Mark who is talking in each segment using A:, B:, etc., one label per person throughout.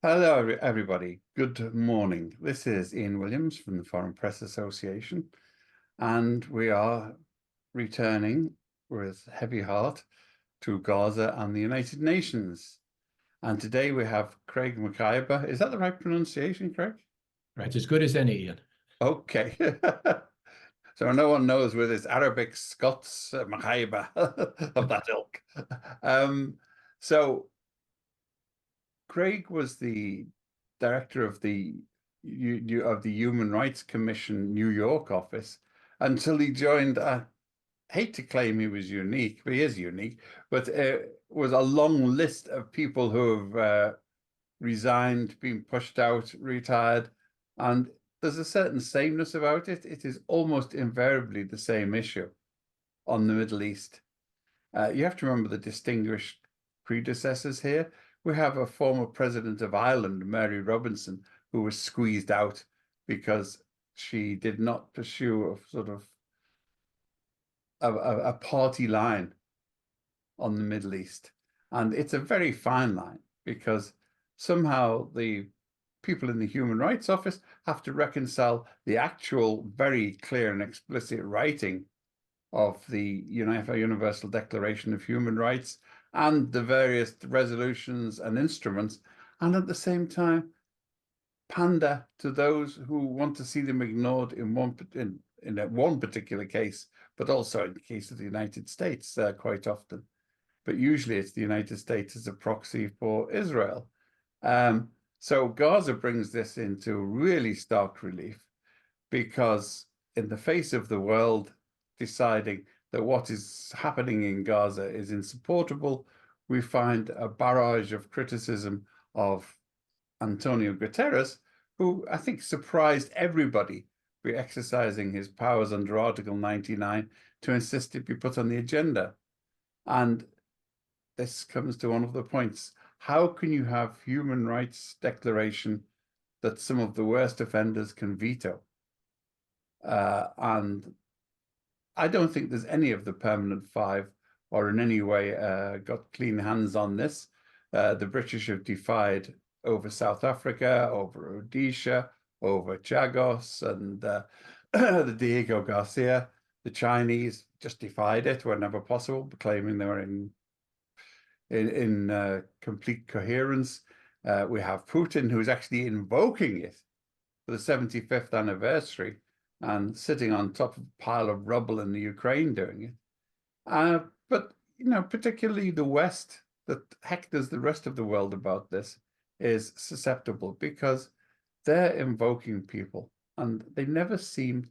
A: Hello, everybody. Good morning. This is Ian Williams from the Foreign Press Association, and we are returning with heavy heart to Gaza and the United Nations. And today we have Craig Mokhiber. Is that the right pronunciation, Craig?
B: Right, as good as any, Ian.
A: Okay. So no one knows whether it's Arabic, Scots, Mokhiber of that ilk. So Craig was the director of the Human Rights Commission New York office until he joined. I hate to claim he was unique, but he is unique. But it was a long list of people who have resigned, been pushed out, retired, and there's a certain sameness about it. It is almost invariably the same issue on the Middle East. You have to remember the distinguished predecessors here. We have a former president of Ireland, Mary Robinson, who was squeezed out because she did not pursue a sort of a party line on the Middle East. And it's a very fine line because somehow the people in the Human Rights Office have to reconcile the actual very clear and explicit writing of the Universal Declaration of Human Rights and the various resolutions and instruments, and at the same time pander to those who want to see them ignored in one particular case, but also in the case of the United States quite often. But usually it's the United States as a proxy for Israel. So Gaza brings this into really stark relief because in the face of the world deciding that what is happening in Gaza is insupportable, we find a barrage of criticism of Antonio Guterres, who I think surprised everybody by exercising his powers under Article 99 to insist it be put on the agenda. And this comes to one of the points. How can you have human rights declaration that some of the worst offenders can veto? And I don't think there's any of the permanent five or in any way got clean hands on this. The British have defied over South Africa, over Rhodesia, over Chagos, and the Diego Garcia. The Chinese just defied it whenever possible, claiming they were in complete coherence. We have Putin, who's actually invoking it for the 75th anniversary and sitting on top of a pile of rubble in the Ukraine doing it. But, particularly the West, that heck does the rest of the world about this, is susceptible because they're invoking people and they never seem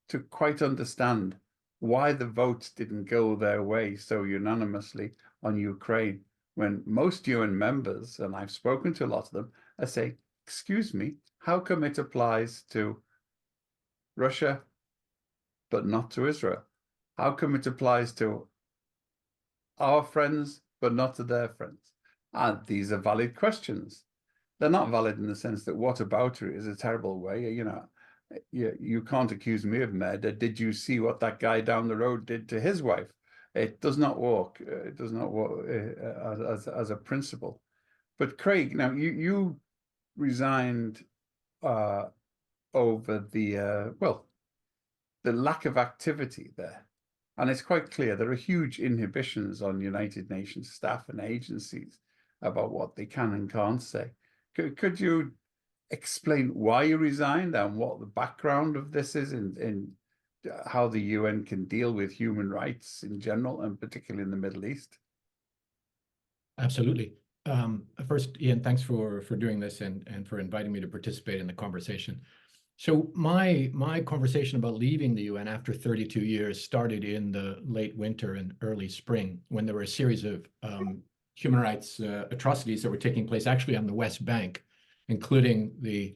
A: to quite understand why the votes didn't go their way so unanimously on Ukraine when most UN members, and I've spoken to a lot of them, are saying, excuse me, how come it applies to Russia, but not to Israel? How come it applies to our friends, but not to their friends? And these are valid questions. They're not valid in the sense that whataboutery is a terrible way. You can't accuse me of murder. Did you see what that guy down the road did to his wife? It does not work. It does not work as a principle. But Craig, now you resigned over the lack of activity there. And it's quite clear there are huge inhibitions on United Nations staff and agencies about what they can and can't say. Could you explain why you resigned and what the background of this is in how the UN can deal with human rights in general and particularly in the Middle East?
B: Absolutely. First, Ian, thanks for doing this and for inviting me to participate in the conversation. So my conversation about leaving the UN after 32 years started in the late winter and early spring when there were a series of human rights atrocities that were taking place actually on the West Bank, including the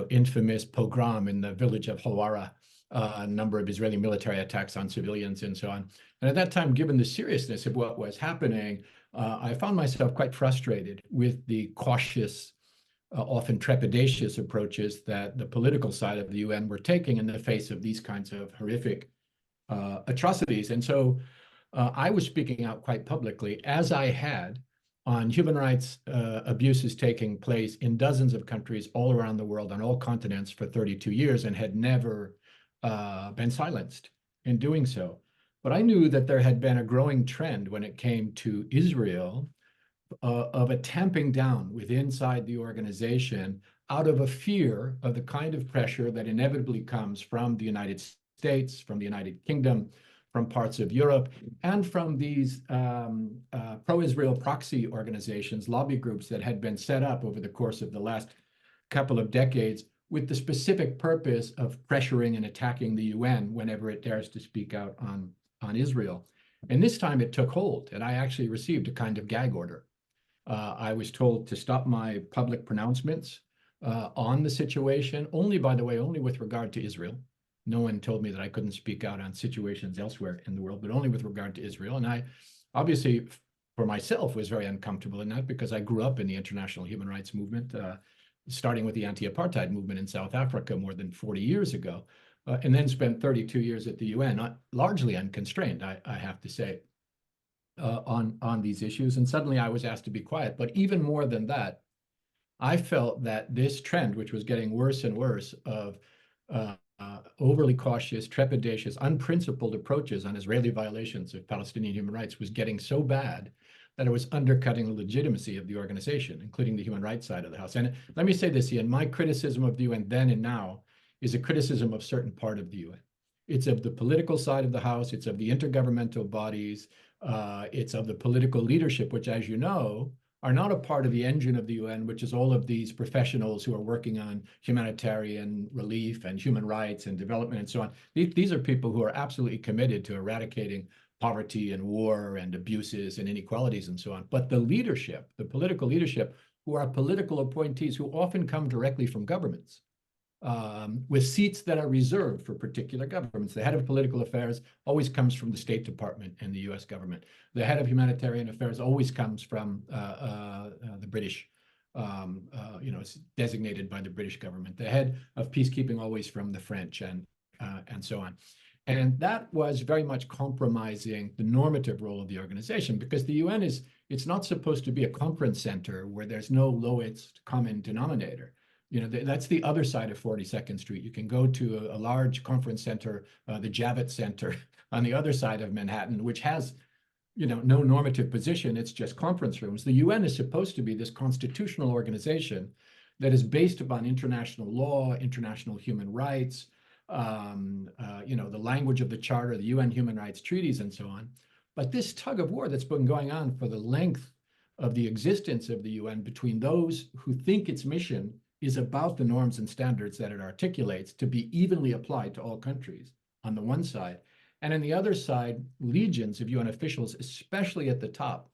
B: infamous pogrom in the village of Hawara, a number of Israeli military attacks on civilians and so on. And at that time, given the seriousness of what was happening, I found myself quite frustrated with the cautious, often trepidatious approaches that the political side of the UN were taking in the face of these kinds of horrific atrocities. And so I was speaking out quite publicly, as I had on human rights abuses taking place in dozens of countries all around the world, on all continents, for 32 years, and had never been silenced in doing so. But I knew that there had been a growing trend when it came to Israel of a tamping down inside the organization out of a fear of the kind of pressure that inevitably comes from the United States, from the United Kingdom, from parts of Europe, and from these pro-Israel proxy organizations, lobby groups that had been set up over the course of the last couple of decades with the specific purpose of pressuring and attacking the UN whenever it dares to speak out on Israel. And this time it took hold, and I actually received a kind of gag order. I was told to stop my public pronouncements on the situation, only, by the way, only with regard to Israel. No one told me that I couldn't speak out on situations elsewhere in the world, but only with regard to Israel. And I, obviously, for myself, was very uncomfortable in that, because I grew up in the international human rights movement, starting with the anti-apartheid movement in South Africa more than 40 years ago, and then spent 32 years at the UN, largely unconstrained, I have to say, on these issues. And suddenly I was asked to be quiet. But even more than that, I felt that this trend, which was getting worse and worse, of overly cautious, trepidatious, unprincipled approaches on Israeli violations of Palestinian human rights, was getting so bad that it was undercutting the legitimacy of the organization, including the human rights side of the house. And let me say this, Ian, my criticism of the UN then and now is a criticism of certain part of the UN. It's of the political side of the house, it's of the intergovernmental bodies, it's of the political leadership, which, as you know, are not a part of the engine of the UN, which is all of these professionals who are working on humanitarian relief and human rights and development and so on. These are people who are absolutely committed to eradicating poverty and war and abuses and inequalities and so on. But the leadership, the political leadership, who are political appointees who often come directly from governments, with seats that are reserved for particular governments. The head of political affairs always comes from the State Department and the US government. The head of humanitarian affairs always comes from the British, it's designated by the British government. The head of peacekeeping always from the French, and so on. And that was very much compromising the normative role of the organization, because the UN it's not supposed to be a conference center where there's no lowest common denominator. That's the other side of 42nd Street. You can go to a large conference center, the Javits Center on the other side of Manhattan, which has, no normative position. It's just conference rooms. The UN is supposed to be this constitutional organization that is based upon international law, international human rights, the language of the Charter, the UN human rights treaties, and so on. But this tug of war that's been going on for the length of the existence of the UN between those who think its mission is about the norms and standards that it articulates to be evenly applied to all countries on the one side, and on the other side, legions of UN officials, especially at the top,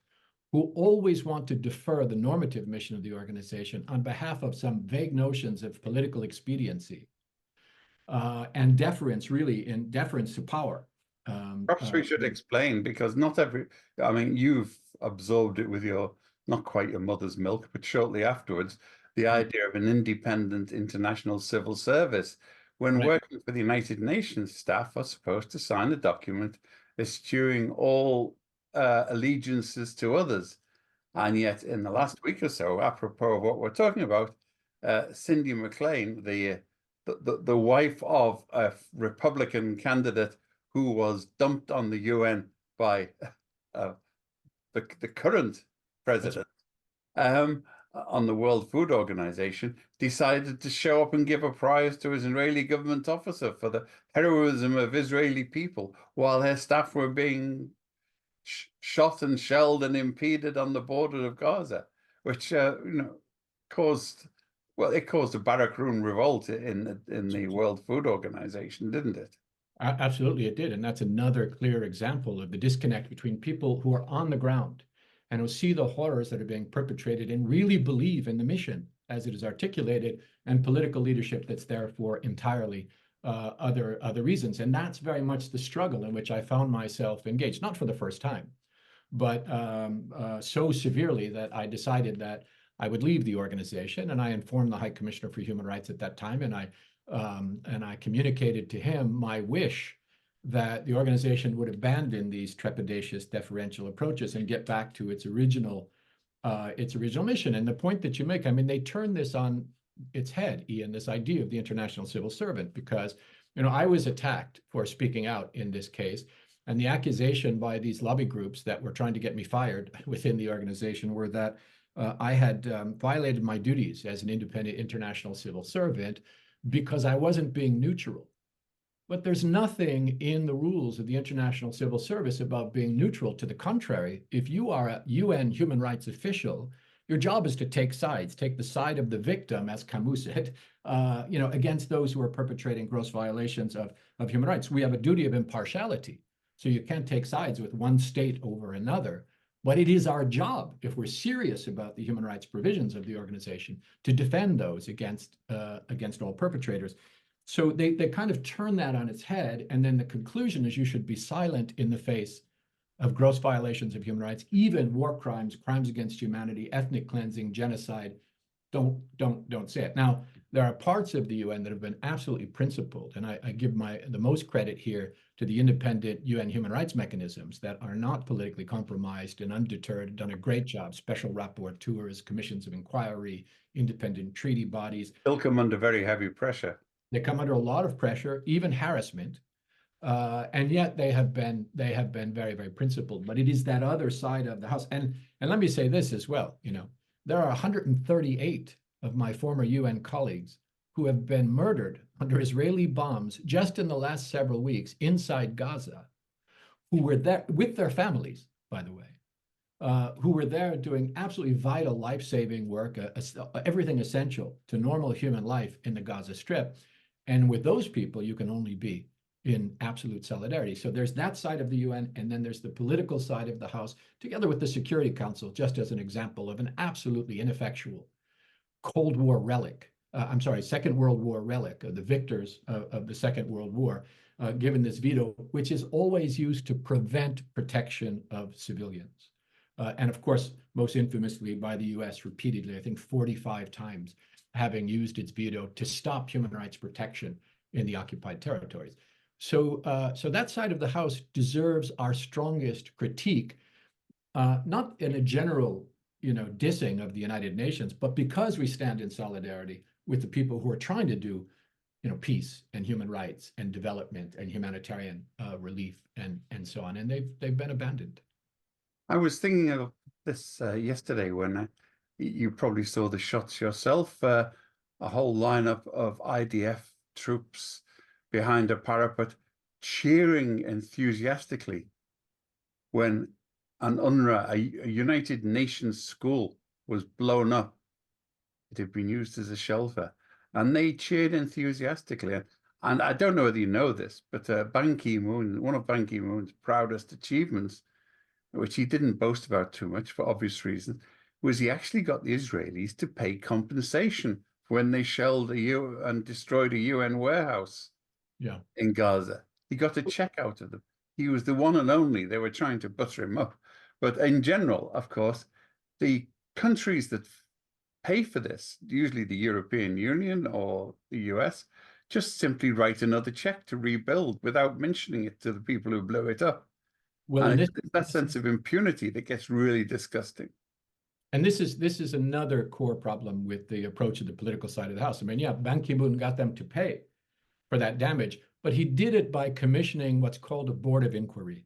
B: who always want to defer the normative mission of the organization on behalf of some vague notions of political expediency, and deference, really, in deference to power.
A: Perhaps we should explain, because not every, you've absorbed it with not quite your mother's milk, but shortly afterwards, the idea of an independent international civil service. When working for the United Nations, staff are supposed to sign a document eschewing all allegiances to others. And yet, in the last week or so, apropos of what we're talking about, Cindy McLean, the wife of a Republican candidate who was dumped on the UN by the current president, on the World Food Organization, decided to show up and give a prize to his Israeli government officer for the heroism of Israeli people while her staff were being shot and shelled and impeded on the border of Gaza, which caused a Barak Room revolt in the World Food Organization, didn't it?
B: Absolutely, it did. And that's another clear example of the disconnect between people who are on the ground and who see the horrors that are being perpetrated and really believe in the mission as it is articulated, and political leadership that's there for entirely other reasons. And that's very much the struggle in which I found myself engaged, not for the first time, but so severely that I decided that I would leave the organization. And I informed the High Commissioner for Human Rights at that time, and I communicated to him my wish that the organization would abandon these trepidatious deferential approaches and get back to its original its original mission. And the point that you make, I mean, they turn this on its head, Ian, this idea of the international civil servant, because, I was attacked for speaking out in this case. And the accusation by these lobby groups that were trying to get me fired within the organization were that I had violated my duties as an independent international civil servant because I wasn't being neutral. But there's nothing in the rules of the International Civil Service about being neutral. To the contrary, if you are a UN human rights official, your job is to take sides, take the side of the victim, as Camus said, against those who are perpetrating gross violations of human rights. We have a duty of impartiality. So you can't take sides with one state over another. But it is our job, if we're serious about the human rights provisions of the organization, to defend those against all perpetrators. So they kind of turn that on its head, and then the conclusion is you should be silent in the face of gross violations of human rights, even war crimes, crimes against humanity, ethnic cleansing, genocide. Don't say it. Now, there are parts of the UN that have been absolutely principled, and I give the most credit here to the independent UN human rights mechanisms that are not politically compromised and undeterred, done a great job. Special rapporteurs, commissions of inquiry, independent treaty bodies.
A: They'll come under very heavy pressure.
B: They come under a lot of pressure, even harassment, and yet they have been very, very principled. But it is that other side of the house. And let me say this as well. There are 138 of my former UN colleagues who have been murdered under Israeli bombs just in the last several weeks inside Gaza, who were there with their families, by the way, who were there doing absolutely vital life-saving work, everything essential to normal human life in the Gaza Strip. And with those people, you can only be in absolute solidarity. So there's that side of the UN, and then there's the political side of the House, together with the Security Council, just as an example of an absolutely ineffectual Cold War relic. Second World War relic, the victors of the Second World War, given this veto, which is always used to prevent protection of civilians. And of course, most infamously by the US repeatedly, I think 45 times, having used its veto to stop human rights protection in the occupied territories. So that side of the House deserves our strongest critique, not in a general, dissing of the United Nations, but because we stand in solidarity with the people who are trying to do, peace and human rights and development and humanitarian relief and so on, and they've been abandoned.
A: I was thinking of this yesterday when you probably saw the shots yourself, a whole lineup of IDF troops behind a parapet cheering enthusiastically when an UNRWA, a United Nations school, was blown up. It had been used as a shelter, and they cheered enthusiastically. And I don't know whether you know this, but Ban Ki-moon, one of Ban Ki-moon's proudest achievements, which he didn't boast about too much for obvious reasons, was he actually got the Israelis to pay compensation for when they shelled and destroyed a UN warehouse in Gaza. He got a check out of them. He was the one and only. They were trying to butter him up. But in general, of course, the countries that pay for this, usually the European Union or the US, just simply write another check to rebuild without mentioning it to the people who blew it up. Well, and it's that sense of impunity that gets really disgusting.
B: And this is another core problem with the approach of the political side of the House. I mean, Ban Ki-moon got them to pay for that damage, but he did it by commissioning what's called a board of inquiry.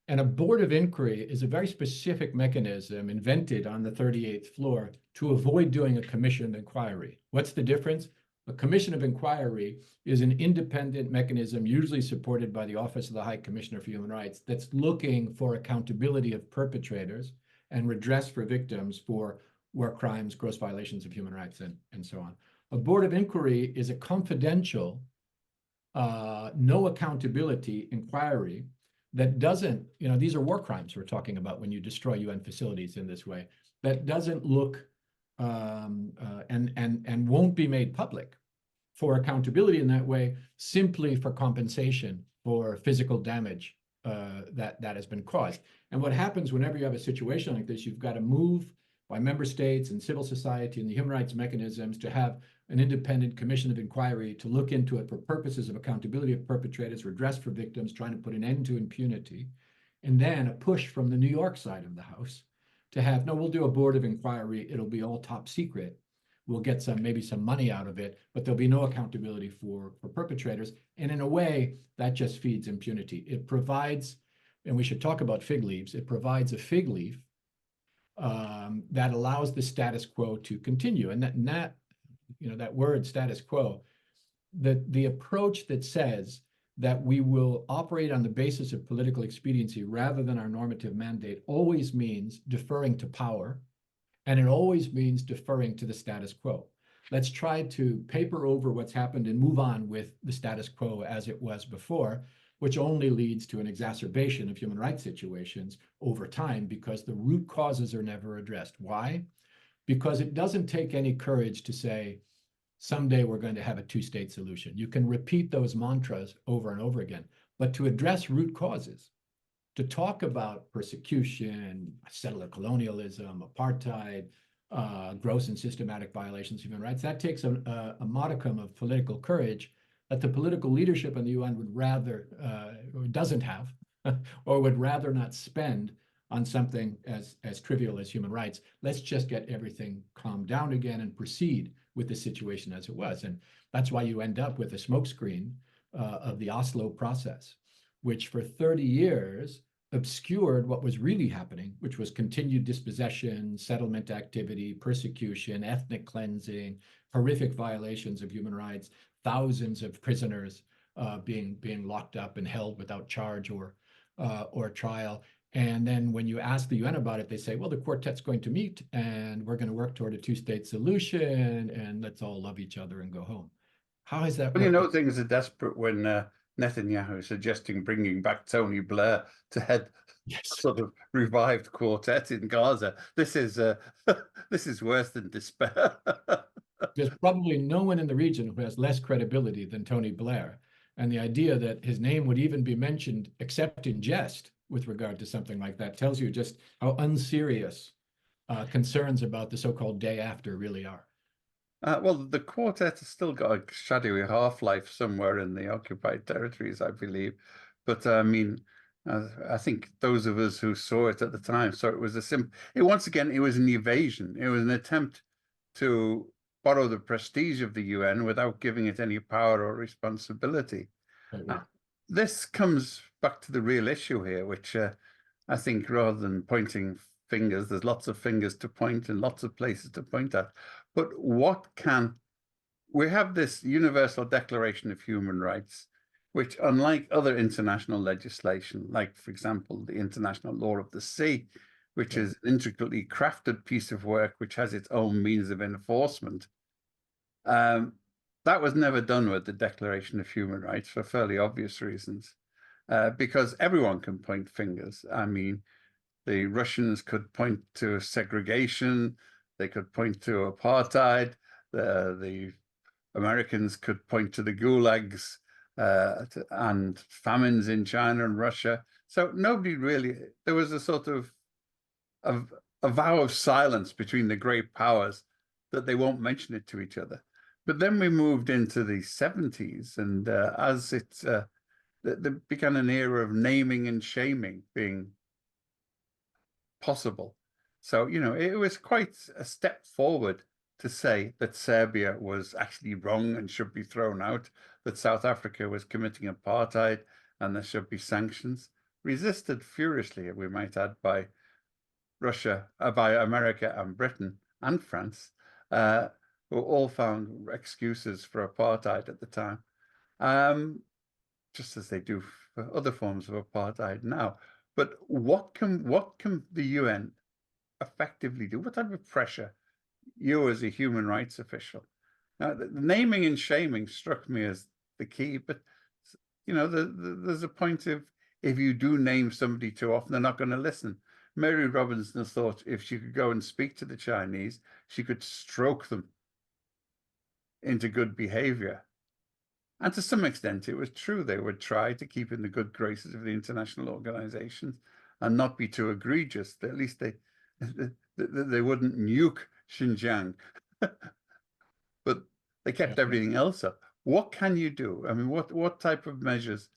B: And a board of inquiry is a very specific mechanism invented on the 38th floor to avoid doing a commission of inquiry. What's the difference? A commission of inquiry is an independent mechanism, usually supported by the Office of the High Commissioner for Human Rights, that's looking for accountability of perpetrators and redress for victims for war crimes, gross violations of human rights, and so on. A board of inquiry is a confidential, no accountability inquiry that doesn't, these are war crimes we're talking about when you destroy UN facilities in this way, that doesn't look and won't be made public for accountability in that way, simply for compensation for physical damage that has been caused. And what happens whenever you have a situation like this, you've got to move by member states and civil society and the human rights mechanisms to have an independent commission of inquiry to look into it for purposes of accountability of perpetrators, redress for victims, trying to put an end to impunity, and then a push from the New York side of the House to have, no, we'll do a board of inquiry. It'll be all top secret. We'll get maybe some money out of it, but there'll be no accountability for perpetrators. And in a way, that just feeds impunity. It provides, and we should talk about fig leaves, it provides a fig leaf that allows the status quo to continue. And that that word status quo, the approach that says that we will operate on the basis of political expediency rather than our normative mandate always means deferring to power, and it always means deferring to the status quo. Let's try to paper over what's happened and move on with the status quo as it was before, which only leads to an exacerbation of human rights situations over time because the root causes are never addressed. Why? Because it doesn't take any courage to say, someday we're going to have a two-state solution. You can repeat those mantras over and over again, but to address root causes, to talk about persecution, settler colonialism, apartheid, gross and systematic violations of human rights, that takes a modicum of political courage that the political leadership in the UN would rather, or doesn't have, or would rather not spend on something as trivial as human rights. Let's just get everything calmed down again and proceed with the situation as it was. And that's why you end up with a smokescreen of the Oslo process, which for 30 years obscured what was really happening, which was continued dispossession, settlement activity, persecution, ethnic cleansing, horrific violations of human rights, thousands of prisoners being locked up and held without charge or trial. And then when you ask the UN about it, they say, well, the quartet's going to meet and we're going to work toward a two-state solution and let's all love each other and go home. How has that
A: Well,
B: worked?
A: things are desperate when Netanyahu is suggesting bringing back Tony Blair to head sort of revived quartet in Gaza. This is this is worse than despair.
B: There's probably no one in the region who has less credibility than Tony Blair. And the idea that his name would even be mentioned, except in jest, with regard to something like that tells you just how unserious concerns about the so-called day after really are.
A: Well, the quartet has still got a shadowy half-life somewhere in the occupied territories, I believe. But I mean, I think those of us who saw it at the time saw it was once again, it was an evasion. It was an attempt to borrow the prestige of the UN without giving it any power or responsibility. This comes back to the real issue here, which I think rather than pointing fingers, there's lots of fingers to point and lots of places to point at. But we have this Universal Declaration of Human Rights, which, unlike other international legislation, like, for example, the International Law of the Sea, which is an intricately crafted piece of work, which has its own means of enforcement, that was never done with the Declaration of Human Rights for fairly obvious reasons, because everyone can point fingers. I mean, the Russians could point to segregation, they could point to apartheid, the Americans could point to the gulags and famines in China and Russia. So nobody really, there was a sort of a vow of silence between the great powers that they won't mention it to each other. But then we moved into the 70s, and as there began an era of naming and shaming being possible. So, it was quite a step forward to say that Serbia was actually wrong and should be thrown out, that South Africa was committing apartheid and there should be sanctions, resisted furiously, we might add, by America and Britain and France, who all found excuses for apartheid at the time, just as they do for other forms of apartheid now. But what can the UN effectively do? What type of pressure, you as a human rights official? Now, the naming and shaming struck me as the key, but there's a point of, if you do name somebody too often, they're not going to listen. Mary Robinson thought if she could go and speak to the Chinese, she could stroke them into good behavior. And to some extent, it was true. They would try to keep in the good graces of the international organizations and not be too egregious. At least they wouldn't nuke Xinjiang. But they kept everything else up. What can you do? I mean, what type of measures?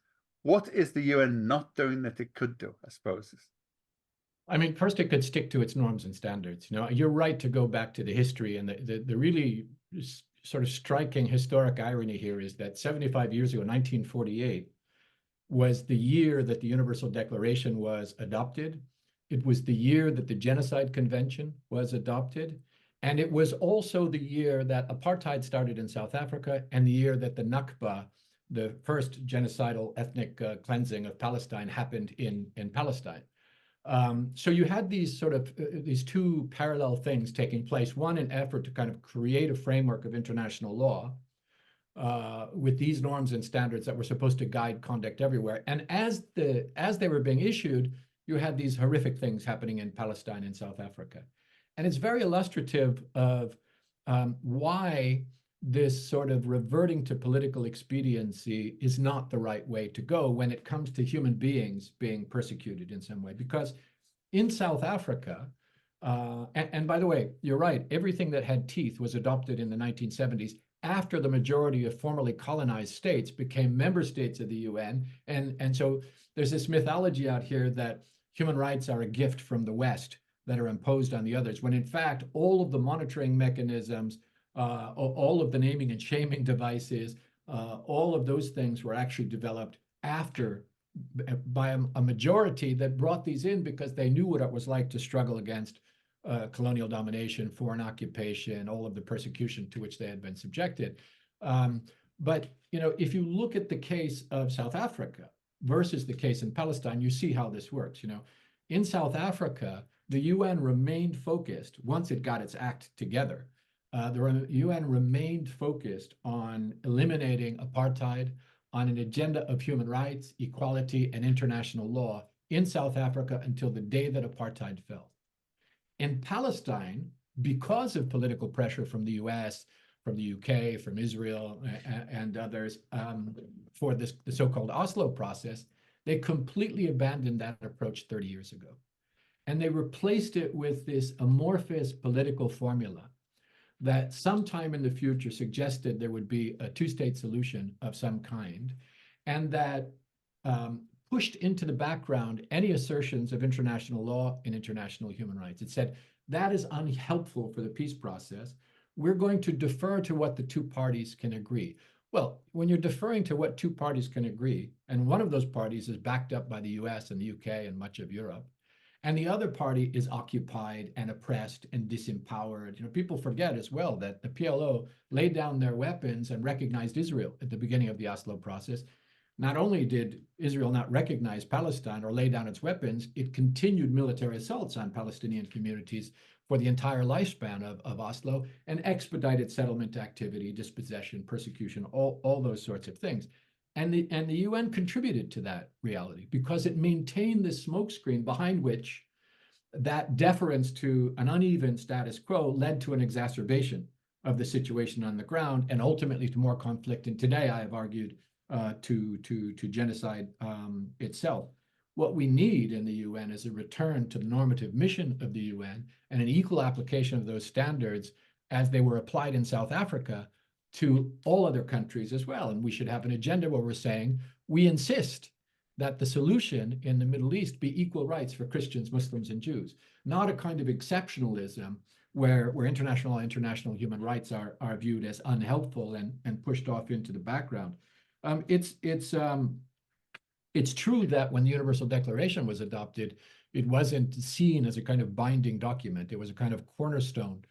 A: What is the UN not doing that it could do, I suppose?
B: I mean, first it could stick to its norms and standards. You know, you're right to go back to the history, and the really sort of striking historic irony here is that 75 years ago, 1948, was the year that the Universal Declaration was adopted. It was the year that the Genocide Convention was adopted. And it was also the year that apartheid started in South Africa, and the year that the Nakba, the first genocidal ethnic cleansing of Palestine, happened in Palestine. So you had these sort of these two parallel things taking place. One, an effort to kind of create a framework of international law with these norms and standards that were supposed to guide conduct everywhere. And as they were being issued, you had these horrific things happening in Palestine and South Africa. And it's very illustrative of why this sort of reverting to political expediency is not the right way to go when it comes to human beings being persecuted in some way. Because in South Africa, and by the way, you're right, everything that had teeth was adopted in the 1970s after the majority of formerly colonized states became member states of the UN. And so there's this mythology out here that human rights are a gift from the West that are imposed on the others, when in fact, all of the monitoring mechanisms, all of the naming and shaming devices, all of those things were actually developed after by a majority that brought these in because they knew what it was like to struggle against colonial domination, foreign occupation, all of the persecution to which they had been subjected. But you know, if you look at the case of South Africa versus the case in Palestine, you see how this works. You know, in South Africa, the UN remained focused once it got its act together. The UN remained focused on eliminating apartheid, on an agenda of human rights, equality, and international law in South Africa until the day that apartheid fell. In Palestine, because of political pressure from the US, from the UK, from Israel, and others for the so-called Oslo process, they completely abandoned that approach 30 years ago. And they replaced it with this amorphous political formula that sometime in the future suggested there would be a two-state solution of some kind, and that pushed into the background any assertions of international law and international human rights. It said, that is unhelpful for the peace process. We're going to defer to what the two parties can agree. Well, when you're deferring to what two parties can agree, and one of those parties is backed up by the US and the UK and much of Europe, and the other party is occupied and oppressed and disempowered. You know, people forget as well that the PLO laid down their weapons and recognized Israel at the beginning of the Oslo process. Not only did Israel not recognize Palestine or lay down its weapons, it continued military assaults on Palestinian communities for the entire lifespan of Oslo and expedited settlement activity, dispossession, persecution, all those sorts of things. And the UN contributed to that reality because it maintained this smokescreen behind which that deference to an uneven status quo led to an exacerbation of the situation on the ground and ultimately to more conflict. And today, I have argued, to genocide itself. What we need in the UN is a return to the normative mission of the UN and an equal application of those standards as they were applied in South Africa to all other countries as well. And we should have an agenda where we're saying we insist that the solution in the Middle East be equal rights for Christians, Muslims, and Jews, not a kind of exceptionalism where international human rights are viewed as unhelpful and pushed off into the background. It's true that when the Universal Declaration was adopted, it wasn't seen as a kind of binding document. It was a kind of cornerstone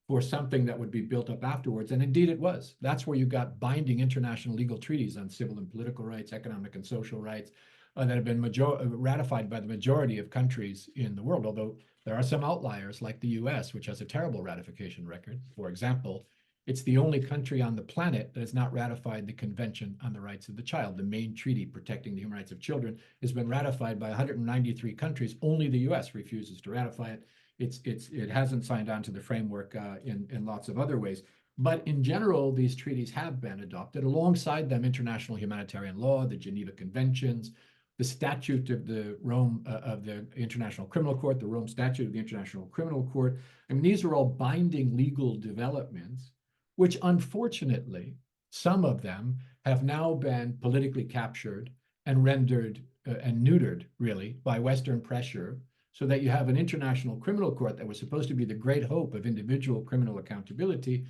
B: for something that would be built up afterwards. And indeed it was. That's where you got binding international legal treaties on civil and political rights, economic and social rights that have been ratified by the majority of countries in the world, although there are some outliers like the US, which has a terrible ratification record. For example, it's the only country on the planet that has not ratified the Convention on the Rights of the Child. The main treaty protecting the human rights of children has been ratified by 193 countries. Only the US refuses to ratify it. It hasn't signed on to the framework in lots of other ways. But in general, these treaties have been adopted. Alongside them, international humanitarian law, the Geneva Conventions, the statute of the International Criminal Court, the Rome Statute of the International Criminal Court. I mean, these are all binding legal developments, which unfortunately, some of them have now been politically captured and rendered and neutered, really, by Western pressure so that you have an international criminal court that was supposed to be the great hope of individual criminal accountability,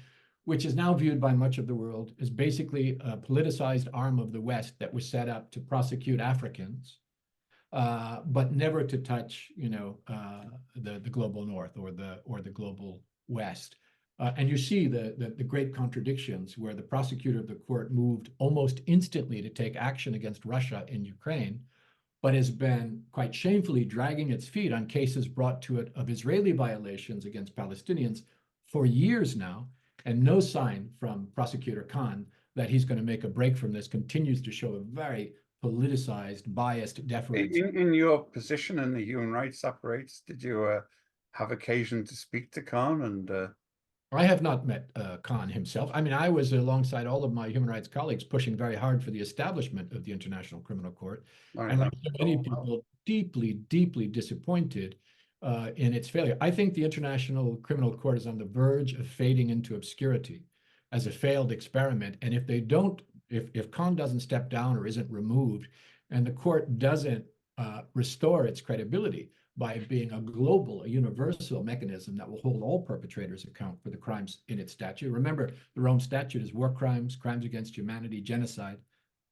B: which is now viewed by much of the world as basically a politicized arm of the West that was set up to prosecute Africans, but never to touch, the global North or the global West. And you see the great contradictions where the prosecutor of the court moved almost instantly to take action against Russia in Ukraine, but has been quite shamefully dragging its feet on cases brought to it of Israeli violations against Palestinians for years now, and no sign from Prosecutor Khan that he's going to make a break from this. Continues to show a very politicized, biased deference.
A: In your position in the human rights apparatus, did you have occasion to speak to Khan? And
B: I have not met Khan himself. I mean, I was alongside all of my human rights colleagues pushing very hard for the establishment of the International Criminal Court. And like so many people, deeply, deeply disappointed in its failure. I think the International Criminal Court is on the verge of fading into obscurity as a failed experiment. And if they don't, if Khan doesn't step down or isn't removed, and the court doesn't restore its credibility by being a global, a universal mechanism that will hold all perpetrators account for the crimes in its statute. Remember, the Rome Statute is war crimes, crimes against humanity, genocide,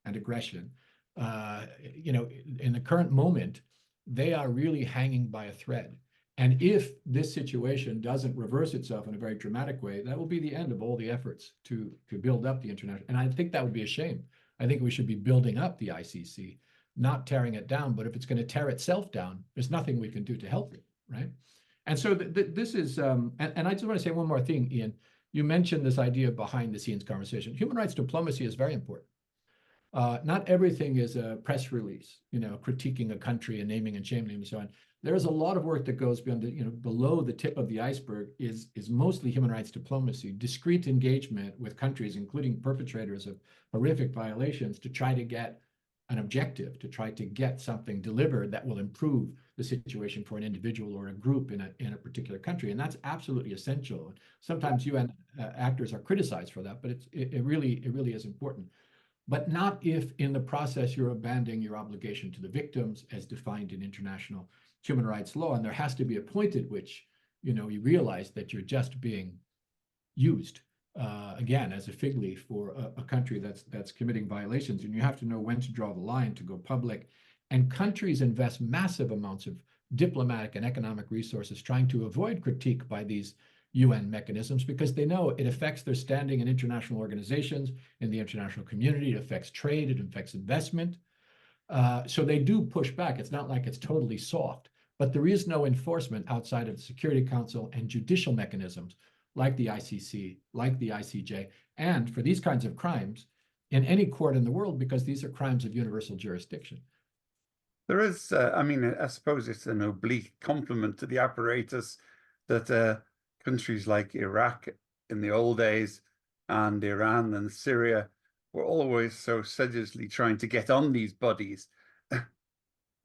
B: and aggression. In the current moment, they are really hanging by a thread. And if this situation doesn't reverse itself in a very dramatic way, that will be the end of all the efforts to build up the international. And I think that would be a shame. I think we should be building up the ICC, not tearing it down. But if it's going to tear itself down, there's nothing we can do to help it, right? And so this is, and I just want to say one more thing, Ian. You mentioned this idea of behind the scenes conversation. Human rights diplomacy is very important. Not everything is a press release, critiquing a country and naming and shaming and so on. There is a lot of work that goes beyond, below the tip of the iceberg is mostly human rights diplomacy, discrete engagement with countries, including perpetrators of horrific violations, to try to get an objective, to try to get something delivered that will improve the situation for an individual or a group in a particular country. And that's absolutely essential. Sometimes UN actors are criticized for that, but it really is important. But not if in the process you're abandoning your obligation to the victims as defined in international human rights law. And there has to be a point at which, you realize that you're just being used, again, as a fig leaf for a country that's committing violations. And you have to know when to draw the line to go public. And countries invest massive amounts of diplomatic and economic resources trying to avoid critique by these UN mechanisms because they know it affects their standing in international organizations, in the international community. It affects trade, it affects investment. So they do push back. It's not like it's totally soft, but there is no enforcement outside of the Security Council and judicial mechanisms like the ICC, like the ICJ, and for these kinds of crimes in any court in the world, because these are crimes of universal jurisdiction.
A: There is, I suppose it's an oblique compliment to the apparatus that countries like Iraq in the old days and Iran and Syria were always so sedulously trying to get on these bodies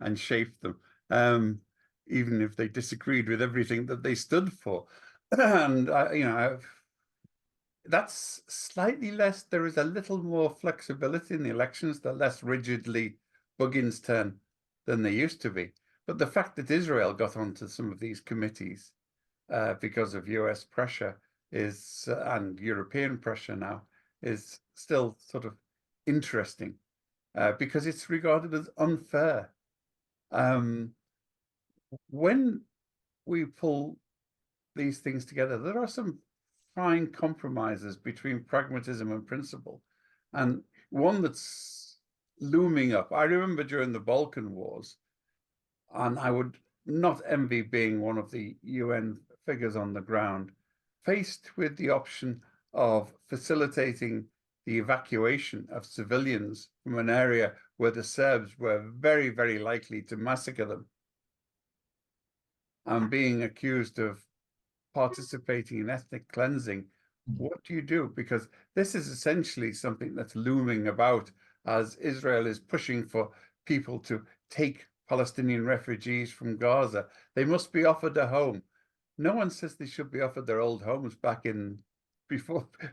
A: and shape them, even if they disagreed with everything that they stood for. And that's slightly less. There is a little more flexibility in the elections. They're less rigidly Bugin's turn than they used to be. But the fact that Israel got onto some of these committees because of US pressure and European pressure now is still sort of interesting because it's regarded as unfair. When we pull these things together, there are some fine compromises between pragmatism and principle. And one that's looming up, I remember during the Balkan Wars, and I would not envy being one of the UN figures on the ground, faced with the option of facilitating the evacuation of civilians from an area where the Serbs were very, very likely to massacre them, and being accused of participating in ethnic cleansing. What do you do? Because this is essentially something that's looming about as Israel is pushing for people to take Palestinian refugees from Gaza. They must be offered a home. No one says they should be offered their old homes back in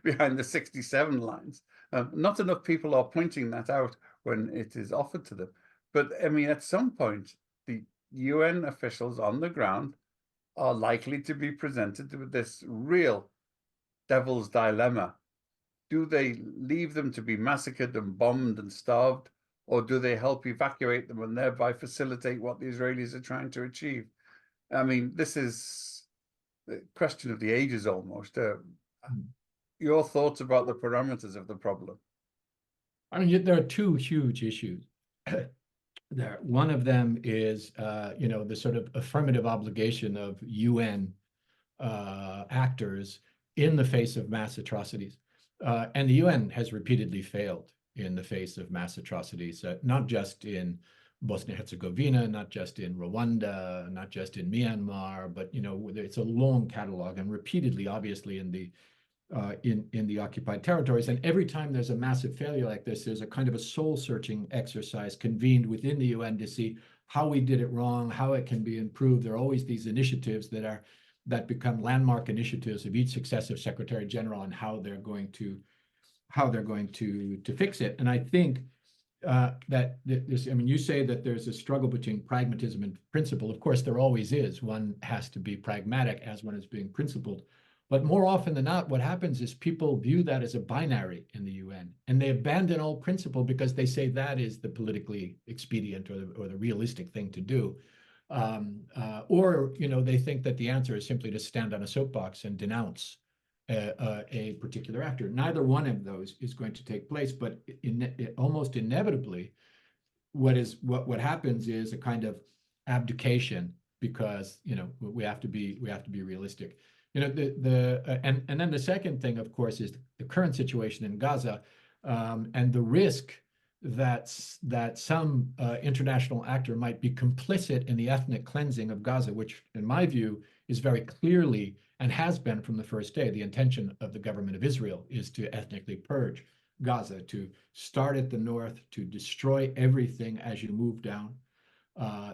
A: behind the 67 lines. Not enough people are pointing that out when it is offered to them. But I mean, at some point, the UN officials on the ground are likely to be presented with this real devil's dilemma. Do they leave them to be massacred and bombed and starved, or do they help evacuate them and thereby facilitate what the Israelis are trying to achieve? I mean, this is the question of the ages almost. Your thoughts about the parameters of the problem?
B: I mean, there are two huge issues there. One of them is, the sort of affirmative obligation of UN actors in the face of mass atrocities. And the UN has repeatedly failed in the face of mass atrocities, not just in Bosnia-Herzegovina, not just in Rwanda, not just in Myanmar, but it's a long catalog, and repeatedly, obviously, in the occupied territories. And every time there's a massive failure like this, there's a kind of a soul-searching exercise convened within the UN to see how we did it wrong, how it can be improved. There are always these initiatives that become landmark initiatives of each successive Secretary General and how they're going to fix it. And I think that this, I mean, you say that there's a struggle between pragmatism and principle. Of course, there always is. One has to be pragmatic as one is being principled. But more often than not, what happens is people view that as a binary in the UN, and they abandon all principle because they say that is the politically expedient or the realistic thing to do. Or they think that the answer is simply to stand on a soapbox and denounce a particular actor. Neither one of those is going to take place, but almost inevitably, what happens is a kind of abdication because we have to be realistic. And then the second thing, of course, is the current situation in Gaza, and the risk that some international actor might be complicit in the ethnic cleansing of Gaza, which, in my view, is very clearly and has been from the first day. The intention of the government of Israel is to ethnically purge Gaza, to start at the north, to destroy everything as you move down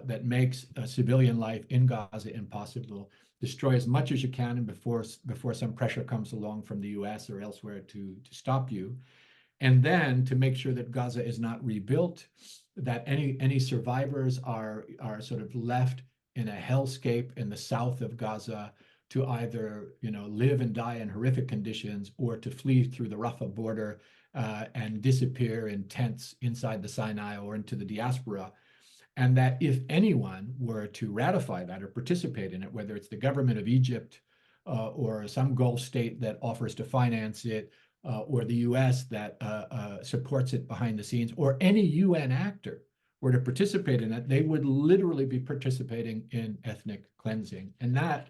B: that makes civilian life in Gaza impossible. Destroy as much as you can, and before some pressure comes along from the US or elsewhere to stop you. And then to make sure that Gaza is not rebuilt, that any survivors are sort of left in a hellscape in the south of Gaza to either live and die in horrific conditions or to flee through the Rafah border and disappear in tents inside the Sinai or into the diaspora. And that if anyone were to ratify that or participate in it, whether it's the government of Egypt or some Gulf state that offers to finance it, or the US that supports it behind the scenes, or any UN actor were to participate in it, they would literally be participating in ethnic cleansing. And that,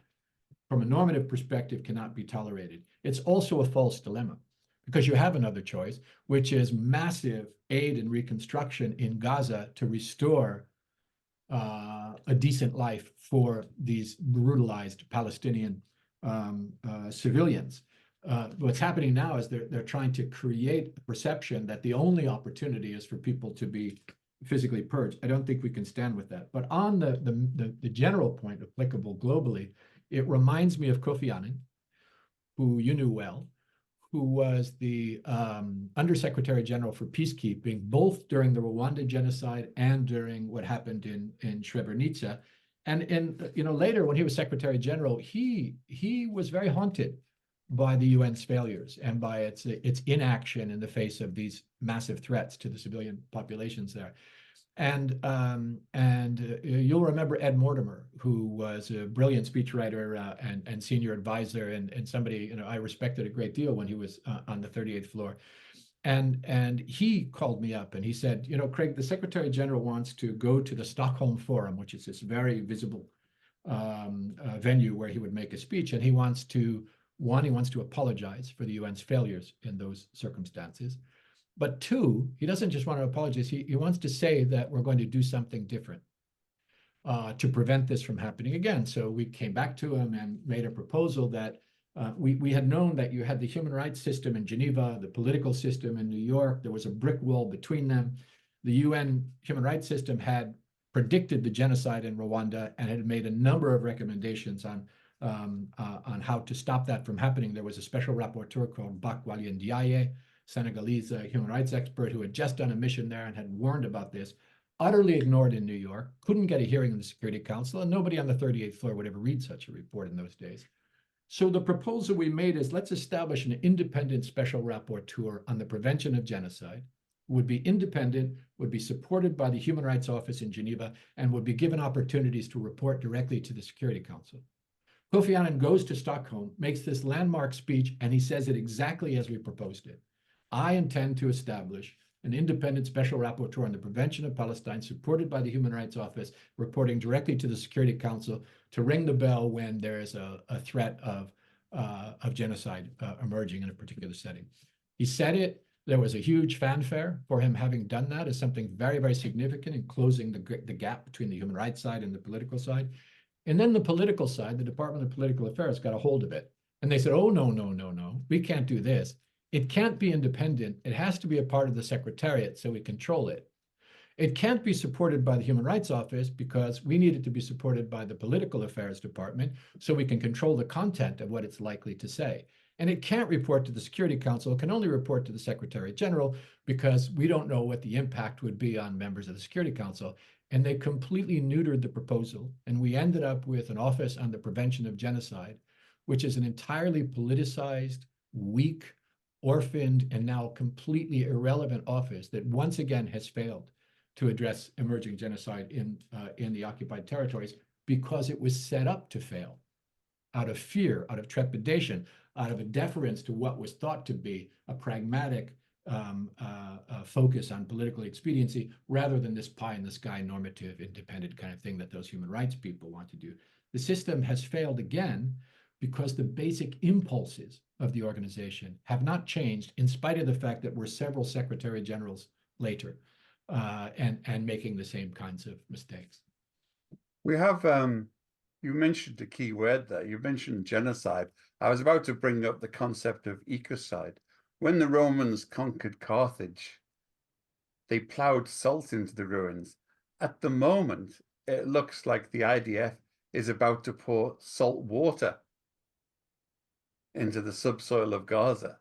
B: from a normative perspective, cannot be tolerated. It's also a false dilemma, because you have another choice, which is massive aid and reconstruction in Gaza to restore a decent life for these brutalized Palestinian civilians. What's happening now is they're trying to create a perception that the only opportunity is for people to be physically purged. I don't think we can stand with that. But on the general point applicable globally, it reminds me of Kofi Annan, who you knew well, who was the Undersecretary General for Peacekeeping, both during the Rwanda genocide and during what happened in Srebrenica. And later, when he was Secretary General, he was very haunted by the UN's failures and by its inaction in the face of these massive threats to the civilian populations there. And you'll remember Ed Mortimer, who was a brilliant speechwriter and senior advisor and somebody I respected a great deal when he was on the 38th floor. And he called me up and he said, Craig, the Secretary General wants to go to the Stockholm Forum, which is this very visible venue where he would make a speech. And he wants to apologize for the UN's failures in those circumstances. But two, he doesn't just want to apologize. He wants to say that we're going to do something different to prevent this from happening again. So we came back to him and made a proposal that we had known that you had the human rights system in Geneva, the political system in New York. There was a brick wall between them. The UN human rights system had predicted the genocide in Rwanda and had made a number of recommendations on how to stop that from happening. There was a special rapporteur called Bakwali Ndiaye, Senegalese human rights expert, who had just done a mission there and had warned about this. utterly ignored in New York, couldn't get a hearing in the Security Council, and nobody on the 38th floor would ever read such a report in those days. So the proposal we made is, let's establish an independent special rapporteur on the prevention of genocide, would be independent, would be supported by the Human Rights Office in Geneva, and would be given opportunities to report directly to the Security Council. Kofi Annan goes to Stockholm, makes this landmark speech, and he says it exactly as we proposed it. I intend to establish an independent special rapporteur on the prevention of Palestine, supported by the Human Rights Office, reporting directly to the Security Council to ring the bell when there is a threat of genocide emerging in a particular setting. He said it. There was a huge fanfare for him having done that as something very, very significant in closing the gap between the human rights side and the political side. And then the political side, the Department of Political Affairs, got a hold of it. And they said, oh, no, no, no, no, we can't do this. It can't be independent. It has to be a part of the Secretariat so we control it. It can't be supported by the Human Rights Office because we need it to be supported by the Political Affairs Department so we can control the content of what it's likely to say. And it can't report to the Security Council. It can only report to the Secretary General because we don't know what the impact would be on members of the Security Council. And they completely neutered the proposal. And we ended up with an Office on the Prevention of Genocide, which is an entirely politicized, weak, orphaned, and now completely irrelevant office that once again has failed to address emerging genocide in the occupied territories because it was set up to fail out of fear, out of trepidation, out of a deference to what was thought to be a pragmatic focus on political expediency, rather than this pie-in-the-sky normative, independent kind of thing that those human rights people want to do. The system has failed again because the basic impulses of the organization have not changed, in spite of the fact that we're several secretary generals later and making the same kinds of mistakes.
A: We have, you mentioned a key word there. You mentioned genocide. I was about to bring up the concept of ecocide. When the Romans conquered Carthage, they plowed salt into the ruins. At the moment, it looks like the IDF is about to pour salt water into the subsoil of Gaza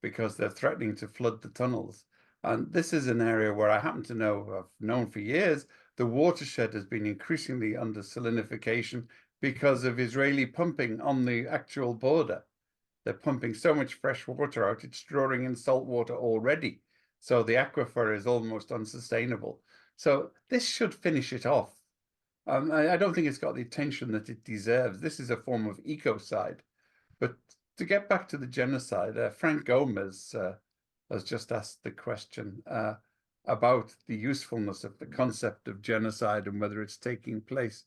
A: because they're threatening to flood the tunnels. And this is an area where I happen to know, I've known for years, the watershed has been increasingly under salinification because of Israeli pumping on the actual border. They're pumping so much fresh water out, it's drawing in salt water already. So the aquifer is almost unsustainable. So this should finish it off. I don't think it's got the attention that it deserves. This is a form of ecocide. But to get back to the genocide, Frank Gomez has just asked the question about the usefulness of the concept of genocide and whether it's taking place.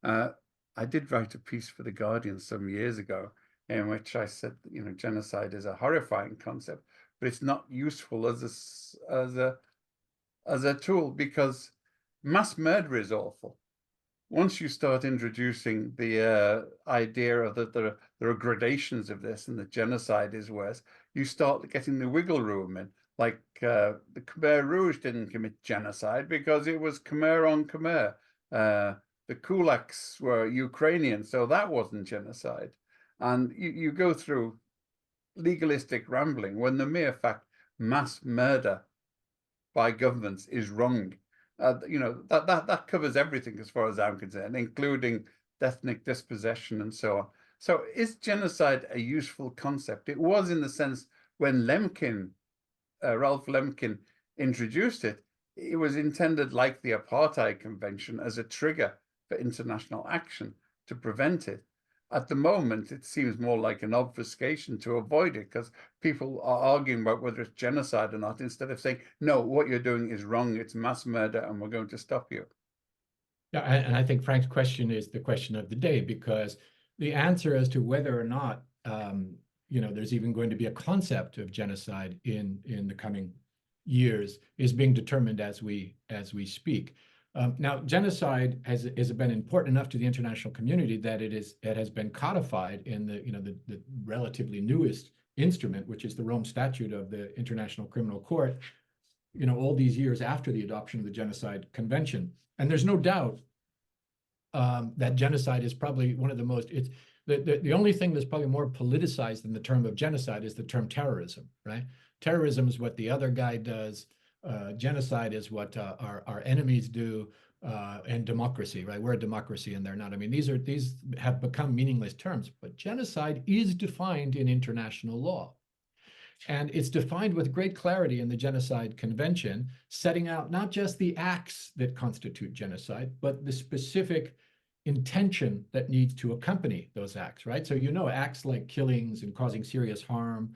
A: I did write a piece for The Guardian some years ago in which I said, you know, genocide is a horrifying concept, but it's not useful as a tool because mass murder is awful. Once you start introducing the idea of that there are gradations of this and that genocide is worse, you start getting the wiggle room in. Like the Khmer Rouge didn't commit genocide because it was Khmer on Khmer. The kulaks were Ukrainian, so that wasn't genocide. And you go through legalistic rambling when the mere fact mass murder by governments is wrong. You know, that covers everything as far as I'm concerned, including ethnic dispossession and so on. So is genocide a useful concept? It was in the sense when Ralph Lemkin introduced it, it was intended like the Apartheid Convention as a trigger for international action to prevent it. At the moment, it seems more like an obfuscation to avoid it because people are arguing about whether it's genocide or not, instead of saying, no, what you're doing is wrong, it's mass murder, and we're going to stop you.
B: Yeah, and I think Frank's question is the question of the day, because the answer as to whether or not you know, there's even going to be a concept of genocide in the coming years is being determined as we speak. Now, genocide has been important enough to the international community that it has been codified in the relatively newest instrument, which is the Rome Statute of the International Criminal Court, you know, all these years after the adoption of the Genocide Convention. And there's no doubt that genocide is probably one of the most, the only thing that's probably more politicized than the term of genocide is the term terrorism, right? Terrorism is what the other guy does. genocide is what our enemies do, and democracy, right? We're a democracy and they're not. I mean, these have become meaningless terms, but genocide is defined in international law. And it's defined with great clarity in the Genocide Convention, setting out not just the acts that constitute genocide, but the specific intention that needs to accompany those acts, right? So, acts like killings and causing serious harm,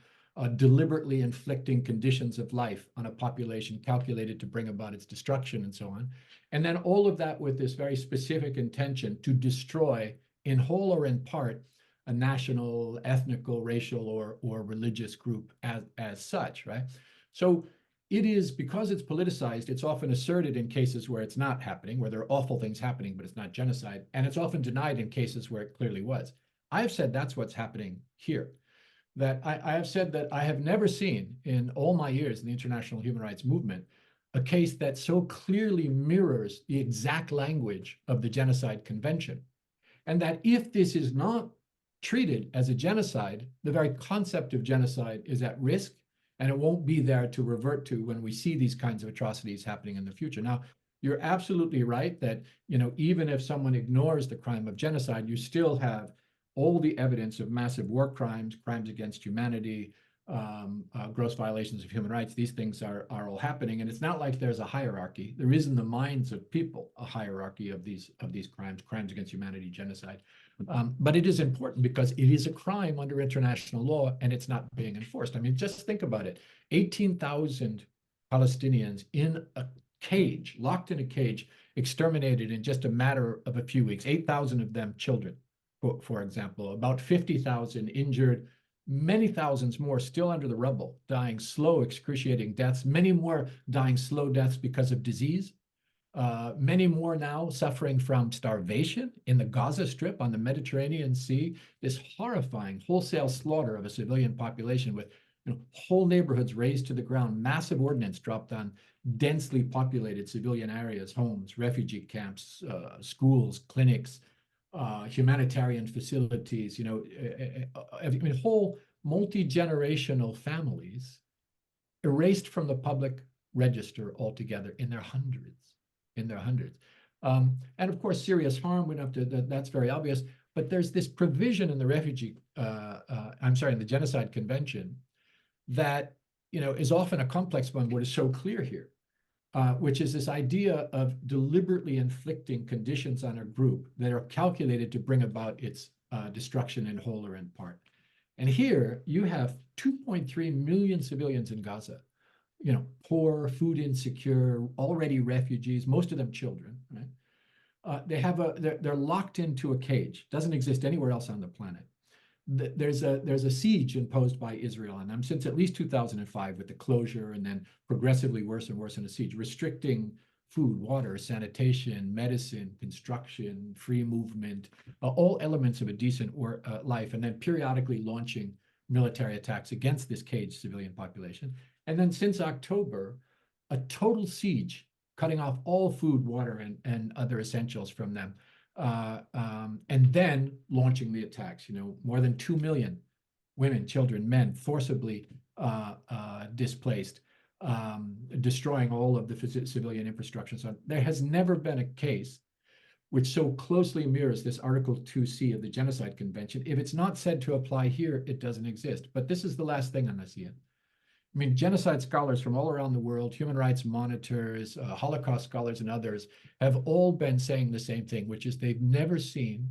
B: deliberately inflicting conditions of life on a population calculated to bring about its destruction and so on. And then all of that with this very specific intention to destroy in whole or in part a national, ethnical, racial, or religious group as such, right? So it is, because it's politicized, it's often asserted in cases where it's not happening, where there are awful things happening, but it's not genocide. And it's often denied in cases where it clearly was. I have said that's what's happening here. That I have said that I have never seen in all my years in the international human rights movement a case that so clearly mirrors the exact language of the Genocide Convention. And that if this is not treated as a genocide, the very concept of genocide is at risk, and it won't be there to revert to when we see these kinds of atrocities happening in the future. Now, you're absolutely right that, even if someone ignores the crime of genocide, you still have all the evidence of massive war crimes, crimes against humanity, gross violations of human rights. These things are all happening, and it's not like there's a hierarchy. There is in the minds of people a hierarchy of these crimes against humanity, genocide. But it is important because it is a crime under international law, and it's not being enforced. I mean, just think about it: 18,000 Palestinians in a cage, locked in a cage, exterminated in just a matter of a few weeks. 8,000 of them children, for example. About 50,000 injured. Many thousands more still under the rubble, dying slow, excruciating deaths. Many more dying slow deaths because of disease. Many more now suffering from starvation in the Gaza Strip on the Mediterranean Sea. This horrifying wholesale slaughter of a civilian population with whole neighborhoods razed to the ground, massive ordnance dropped on densely populated civilian areas, homes, refugee camps, schools, clinics, humanitarian facilities, whole multi-generational families erased from the public register altogether in their hundreds. And of course, serious harm, we don't have to, that's very obvious, but there's this provision in the in the Genocide Convention that, is often a complex one, but is so clear here. Which is this idea of deliberately inflicting conditions on a group that are calculated to bring about its destruction in whole or in part. And here you have 2.3 million civilians in Gaza, poor, food insecure, already refugees, most of them children, right? They're locked into a cage, doesn't exist anywhere else on the planet. There's a siege imposed by Israel on them since at least 2005, with the closure and then progressively worse and worse in a siege, restricting food, water, sanitation, medicine, construction, free movement, all elements of a decent life, and then periodically launching military attacks against this caged civilian population. And then since October, a total siege, cutting off all food, water, and other essentials from them. And then launching the attacks, more than 2 million women, children, men forcibly displaced, destroying all of the civilian infrastructure. So there has never been a case which so closely mirrors this Article 2C of the Genocide Convention. If it's not said to apply here, it doesn't exist. But this is the last thing on this, Ian. I mean, genocide scholars from all around the world, human rights monitors, Holocaust scholars, and others have all been saying the same thing, which is they've never seen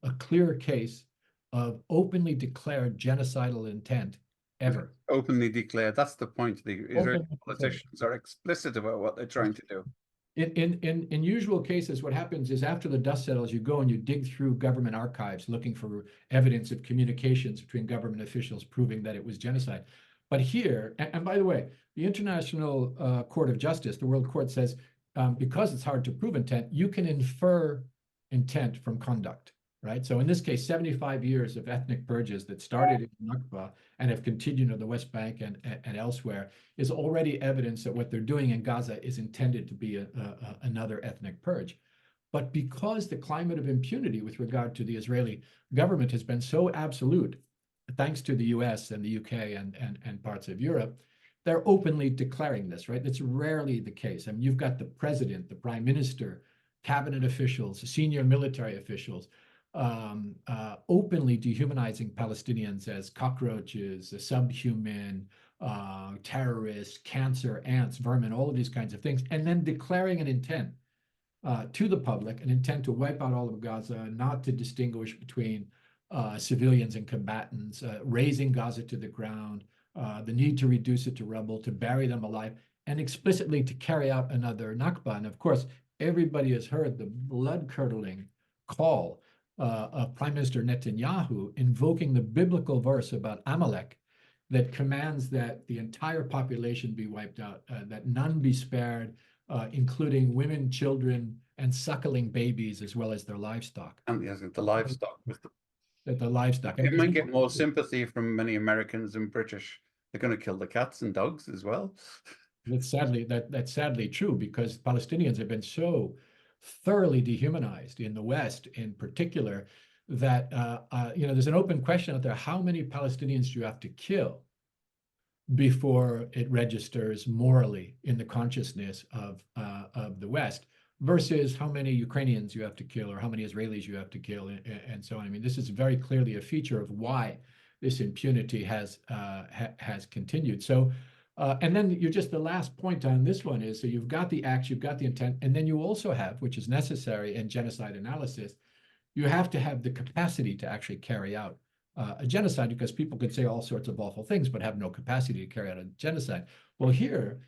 B: a clearer case of openly declared genocidal intent ever.
A: Openly declared. That's the point. The Israeli politicians are explicit about what they're trying to do.
B: In usual cases, what happens is after the dust settles, you go and you dig through government archives looking for evidence of communications between government officials proving that it was genocide. But here, and by the way, the International Court of Justice, the World Court, says because it's hard to prove intent, you can infer intent from conduct, right? So in this case, 75 years of ethnic purges that started in Nakba and have continued in the West Bank and elsewhere is already evidence that what they're doing in Gaza is intended to be another ethnic purge. But because the climate of impunity with regard to the Israeli government has been so absolute, thanks to the US and the UK and parts of Europe, they're openly declaring this, right? That's rarely the case. I mean, you've got the president, the prime minister, cabinet officials, senior military officials, openly dehumanizing Palestinians as cockroaches, subhuman, terrorists, cancer, ants, vermin, all of these kinds of things, and then declaring an intent to the public, an intent to wipe out all of Gaza, not to distinguish between civilians and combatants, razing Gaza to the ground, the need to reduce it to rubble, to bury them alive, and explicitly to carry out another Nakba. And of course, everybody has heard the blood-curdling call of Prime Minister Netanyahu invoking the biblical verse about Amalek that commands that the entire population be wiped out, that none be spared, including women, children, and suckling babies, as well as their livestock.
A: And yes, the livestock was
B: the livestock.
A: it might get more sympathy from many Americans and British. They're going to kill the cats and dogs as well.
B: That's sadly true, because Palestinians have been so thoroughly dehumanized in the West, in particular, that there's an open question out there: how many Palestinians do you have to kill before it registers morally in the consciousness of the West, versus how many Ukrainians you have to kill, or how many Israelis you have to kill, and so on. I mean, this is very clearly a feature of why this impunity has continued. So, and then the last point on this one is, so you've got the acts, you've got the intent, and then you also have, which is necessary in genocide analysis, you have to have the capacity to actually carry out a genocide, because people could say all sorts of awful things, but have no capacity to carry out a genocide. Well, here,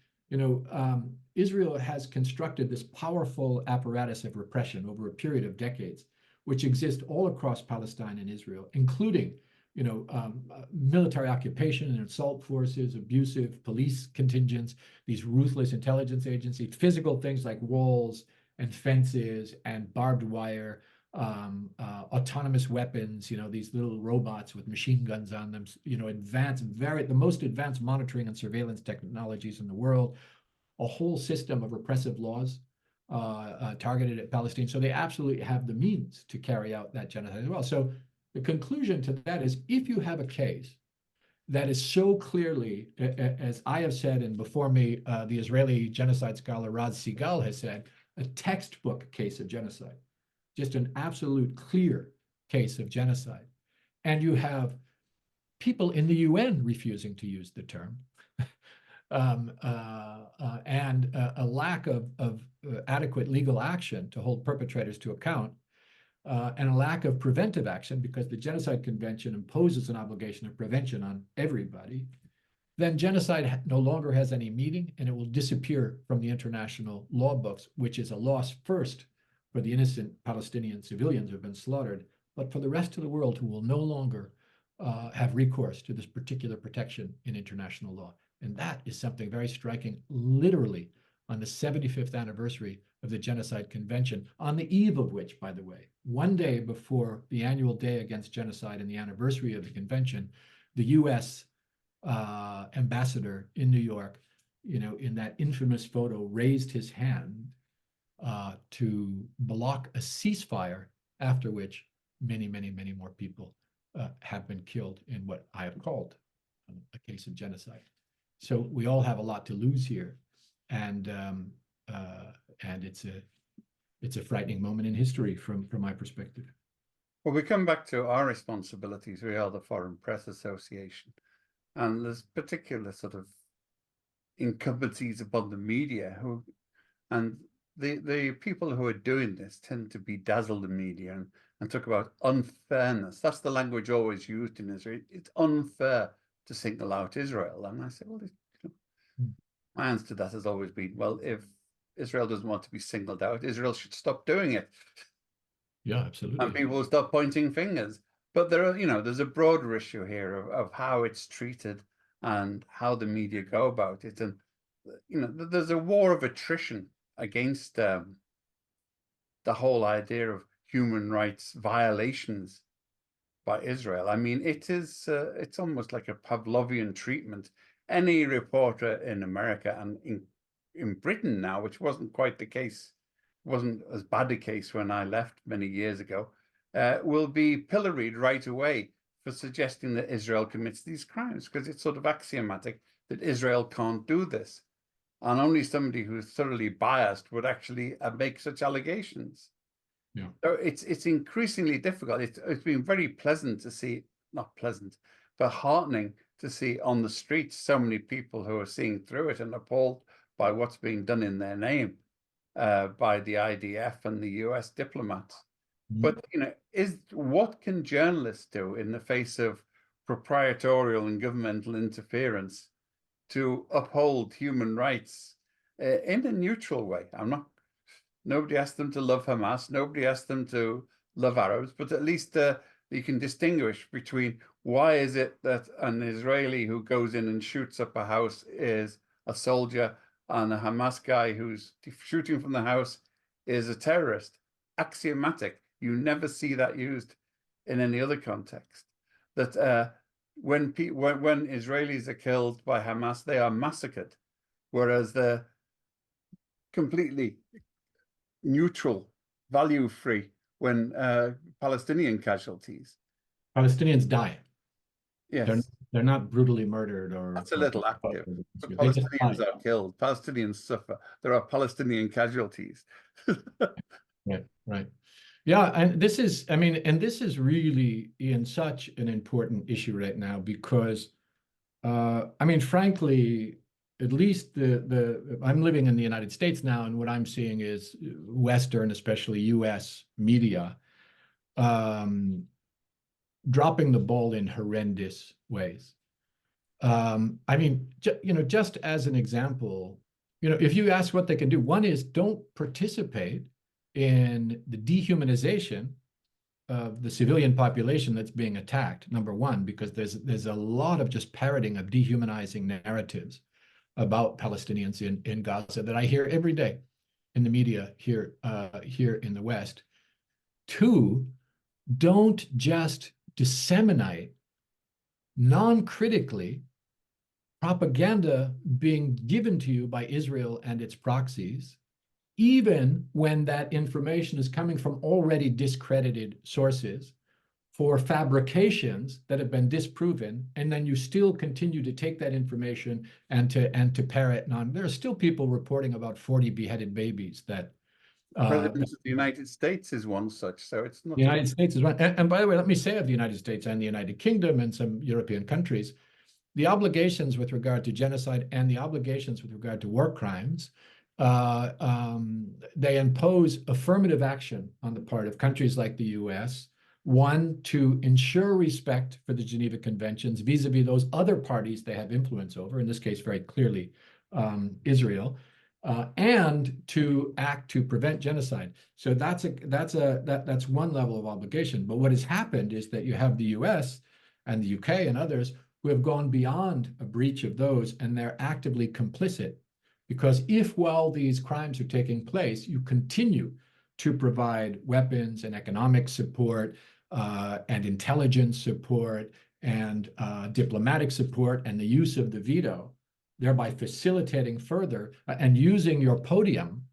B: Israel has constructed this powerful apparatus of repression over a period of decades, which exists all across Palestine and Israel, including, military occupation and assault forces, abusive police contingents, these ruthless intelligence agencies, physical things like walls and fences and barbed wire, autonomous weapons, these little robots with machine guns on them, the most advanced monitoring and surveillance technologies in the world, a whole system of repressive laws targeted at Palestine. So they absolutely have the means to carry out that genocide as well. So the conclusion to that is, if you have a case that is so clearly, as I have said, and before me, the Israeli genocide scholar Raz Sigal has said, a textbook case of genocide, just an absolute clear case of genocide, and you have people in the UN refusing to use the term, and a lack of adequate legal action to hold perpetrators to account, and a lack of preventive action, because the Genocide Convention imposes an obligation of prevention on everybody, then genocide no longer has any meaning, and it will disappear from the international law books, which is a loss first for the innocent Palestinian civilians who have been slaughtered, but for the rest of the world, who will no longer have recourse to this particular protection in international law. And that is something very striking, literally on the 75th anniversary of the Genocide Convention, on the eve of which, by the way, one day before the annual Day Against Genocide and the anniversary of the convention, the US ambassador in New York, in that infamous photo, raised his hand to block a ceasefire, after which many, many, many more people have been killed in what I have called a case of genocide. So we all have a lot to lose here, and it's a frightening moment in history from my perspective.
A: Well, we come back to our responsibilities. We are the Foreign Press Association, and there's particular sort of incumbencies upon the media and the people who are doing this tend to bedazzle the media and talk about unfairness. That's the language always used in Israel. It's unfair to single out Israel. And I say, well, my answer to that has always been, well, if Israel doesn't want to be singled out, Israel should stop doing it.
B: Yeah, absolutely.
A: And people will stop pointing fingers. But there are, there's a broader issue here of how it's treated and how the media go about it. And, there's a war of attrition against the whole idea of human rights violations by Israel. I mean, it's almost like a Pavlovian treatment. Any reporter in America and in Britain now, which wasn't quite the case, wasn't as bad a case when I left many years ago, will be pilloried right away for suggesting that Israel commits these crimes, because it's sort of axiomatic that Israel can't do this. And only somebody who's thoroughly biased would actually make such allegations.
B: Yeah.
A: So it's increasingly difficult. It's been very pleasant to see, not pleasant, but heartening to see on the streets so many people who are seeing through it and appalled by what's being done in their name by the IDF and the US diplomats. But what can journalists do in the face of proprietorial and governmental interference to uphold human rights in a neutral way? Nobody asked them to love Hamas. Nobody asked them to love Arabs, but at least you can distinguish between why is it that an Israeli who goes in and shoots up a house is a soldier and a Hamas guy who's shooting from the house is a terrorist. Axiomatic. You never see that used in any other context. That when Israelis are killed by Hamas, they are massacred, whereas the completely neutral, value-free when Palestinian casualties.
B: Palestinians die.
A: Yes.
B: They're not brutally murdered or.
A: That's a little active. But
B: They just
A: Palestinians
B: die.
A: are killed. Palestinians suffer. There are Palestinian casualties.
B: Right. Yeah, and this is, I mean, and this is really, Ian, such an important issue right now because, I mean, frankly, at least I'm living in the United States now, and what I'm seeing is Western, especially US media, dropping the ball in horrendous ways. I mean, just as an example, if you ask what they can do, one is don't participate in the dehumanization of the civilian population that's being attacked, number one, because there's a lot of just parroting of dehumanizing narratives about Palestinians in Gaza that I hear every day in the media here in the West. Two, don't just disseminate non-critically propaganda being given to you by Israel and its proxies, even when that information is coming from already discredited sources for fabrications that have been disproven, and then you still continue to take that information and to parrot on. There are still people reporting about 40 beheaded babies that
A: the President of the United States is one such, so it's not.
B: The United States is one. And by the way, let me say of the United States and the United Kingdom and some European countries, the obligations with regard to genocide and the obligations with regard to war crimes, they impose affirmative action on the part of countries like the US, one, to ensure respect for the Geneva Conventions vis-a-vis those other parties they have influence over, in this case, very clearly, Israel, and to act to prevent genocide. So that's one level of obligation. But what has happened is that you have the US and the UK and others who have gone beyond a breach of those, and they're actively complicit. Because if while these crimes are taking place, you continue to provide weapons and economic support and intelligence support and diplomatic support and the use of the veto, thereby facilitating further and using your podium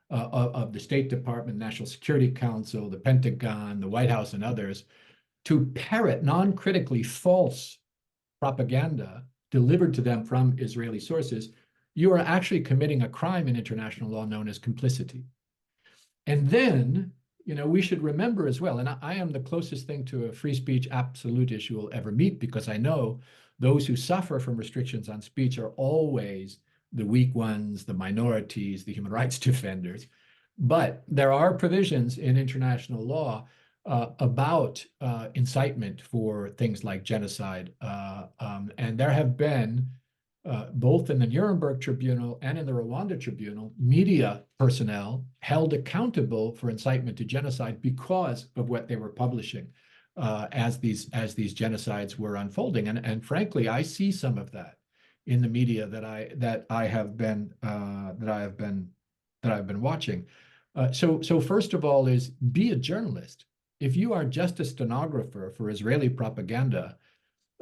B: of the State Department, National Security Council, the Pentagon, the White House, and others, to parrot non-critically false propaganda delivered to them from Israeli sources, you are actually committing a crime in international law known as complicity. And then, we should remember as well, and I am the closest thing to a free speech absolutist you will ever meet, because I know those who suffer from restrictions on speech are always the weak ones, the minorities, the human rights defenders. But there are provisions in international law about incitement for things like genocide. And there have been, both in the Nuremberg Tribunal and in the Rwanda Tribunal, media personnel held accountable for incitement to genocide because of what they were publishing as these genocides were unfolding. And frankly, I see some of that in the media that I have been watching. So first of all is be a journalist. If you are just a stenographer for Israeli propaganda,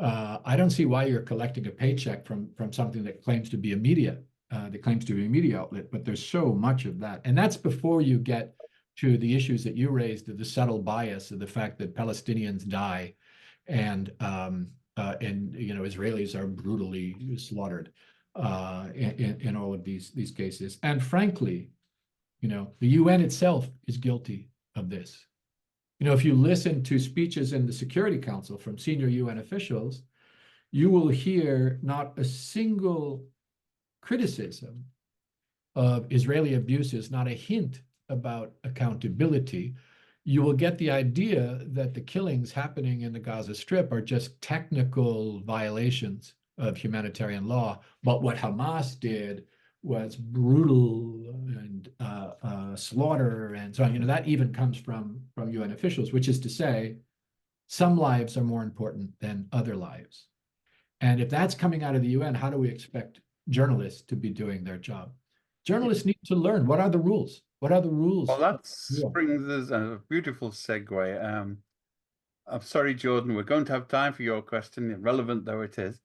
B: I don't see why you're collecting a paycheck from something that claims to be a media outlet, but there's so much of that. And that's before you get to the issues that you raised, of the subtle bias of the fact that Palestinians die and and Israelis are brutally slaughtered in all of these cases. And frankly, the UN itself is guilty of this. If you listen to speeches in the Security Council from senior UN officials, you will hear not a single criticism of Israeli abuses, not a hint about accountability. You will get the idea that the killings happening in the Gaza Strip are just technical violations of humanitarian law. But what Hamas did was brutal and slaughter and so on. That even comes from UN officials, which is to say, some lives are more important than other lives. And if that's coming out of the UN, how do we expect journalists to be doing their job? Journalists need to learn, what are the rules? What are the rules?
A: Well, that brings us a beautiful segue. I'm sorry, Jordan, we're going to have time for your question, irrelevant though it is.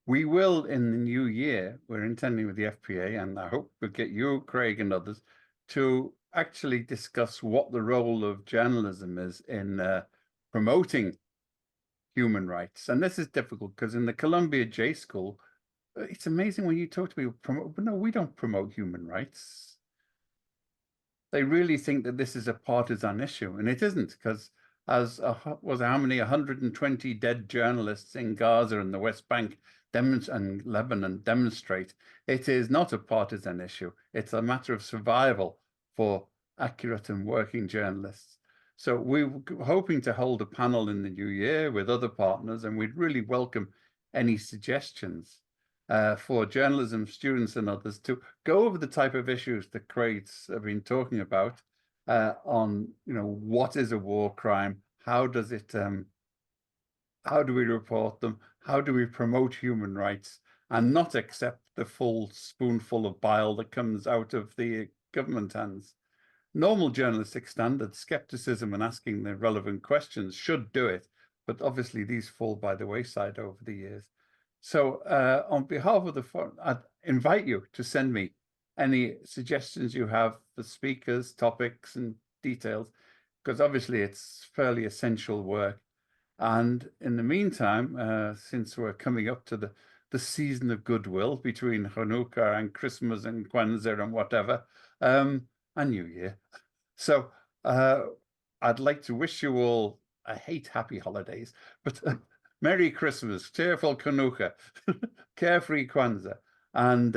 A: We will, in the new year, we're intending with the FPA, and I hope we'll get you, Craig, and others, to actually discuss what the role of journalism is in promoting human rights. And this is difficult because in the Columbia J School, it's amazing when you talk to people, but no, we don't promote human rights. They really think that this is a partisan issue, and it isn't, because as was how many 120 dead journalists in Gaza and the West Bank and Lebanon demonstrate, it is not a partisan issue. It's a matter of survival for accurate and working journalists. So we're hoping to hold a panel in the new year with other partners, and we'd really welcome any suggestions for journalism students and others to go over the type of issues that Craig's have been talking about on, what is a war crime? How does it, how do we report them? How do we promote human rights and not accept the full spoonful of bile that comes out of the government hands? Normal journalistic standards, skepticism and asking the relevant questions should do it, but obviously these fall by the wayside over the years. So on behalf of the forum, I'd invite you to send me any suggestions you have for speakers, topics and details, because obviously it's fairly essential work. And in the meantime, since we're coming up to the season of goodwill between Hanukkah and Christmas and Kwanzaa and whatever, and New Year. So I'd like to wish you all, I hate happy holidays, but Merry Christmas, cheerful Hanukkah, carefree Kwanzaa, and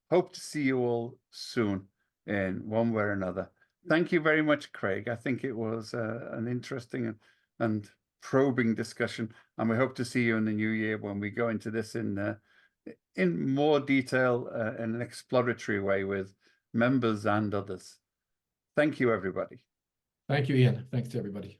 A: hope to see you all soon in one way or another. Thank you very much, Craig. I think it was an interesting and probing discussion, and we hope to see you in the new year when we go into this in more detail in an exploratory way with members and others. Thank you, everybody.
B: Thank you, Ian. Thanks to everybody.